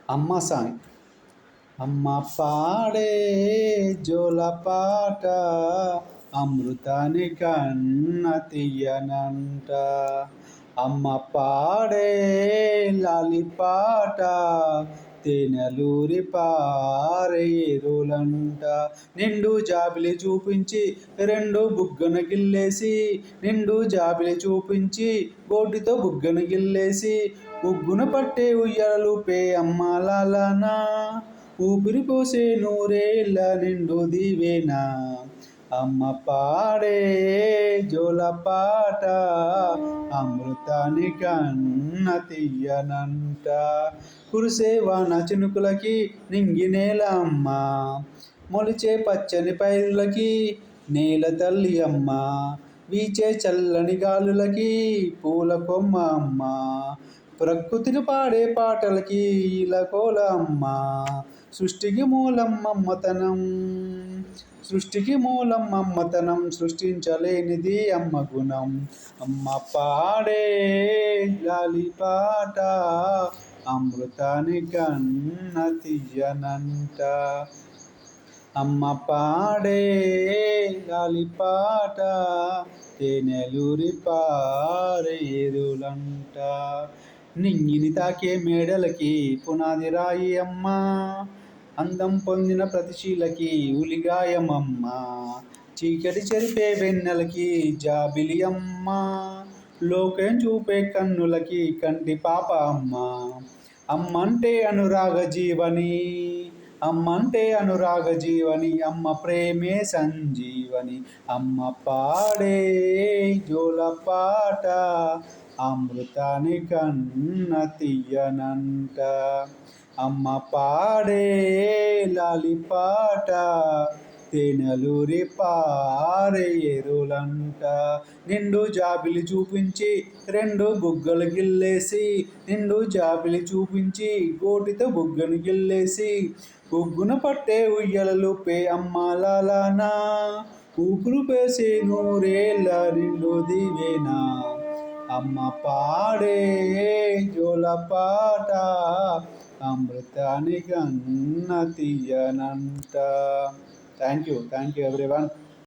అమ్మ సాంగ్. అమ్మ పాడే జోలపాట అమృతాని కన్న తీయనంట. అమ్మ పాడే లాలిపాట తేనెలూరి పారేరులంట. నిండు జాబిలి చూపించి రెండు బుగ్గన గిల్లేసి, నిండు జాబిలి చూపించి గోటితో బుగ్గన గిల్లేసి, ఉగ్గున పట్టే ఉయ్యాలూపే అమ్మ లాలనా, ఊపిరి పోసే నూరేళ్ళ నిండు దీవెనా. అమ్మ పాడే జోలపాట అమృతాని కన్న తీయనంట. కురిసే వాన చినుకులకి నింగి నేల అమ్మ, మొలిచే పచ్చని పైరులకి నేల తల్లి అమ్మ, వీచే చల్లని గాలులకి పూల కొమ్మ అమ్మ, ప్రకృతిని పాడే పాటలకి ఇలకోల అమ్మ. సృష్టికి మూలం అమ్మతనం, సృష్టికి మూలం అమ్మతనం, సృష్టించలేనిది అమ్మ గుణం. అమ్మ పాడే లాలిపాట అమృతాని కన్న తీయనంట. అమ్మ పాడే లాలిపాట తేనెలూరి పారేరులంట. నింగిని తాకే మేడలకి పునాది రాయి అమ్మ, అందం పొందిన ప్రతిశీలకి ఉలిగాయమమ్మ, చీకటి చెరిపే వెన్నెలకి జాబిలి అమ్మ, లోకం చూపే కన్నులకి కంటి పాప అమ్మ. అమ్మంటే అనురాగ జీవని, అమ్మంటే అనురాగ జీవని, అమ్మ ప్రేమే సంజీవని. అమ్మ పాడే జోలపాట అమృతాని కన్న తీయనంట. అమ్మ పాడే లాలిపాట తేనెలూరి పారేరులంట. నిండు జాబిలి చూపించి రెండు బుగ్గలు గిల్లేసి, నిండు జాబిలి చూపించి గోటితో బుగ్గను గిల్లేసి, ఉగ్గున పట్టే ఉయ్యాలూపే అమ్మ లాలనా, ఊపిరి పోసే నూరేళ్ళ నిండు దీవెనా. అమ్మ పాడే జోలపాట అమృతాని కన్న తీయనంట. Thank you everyone.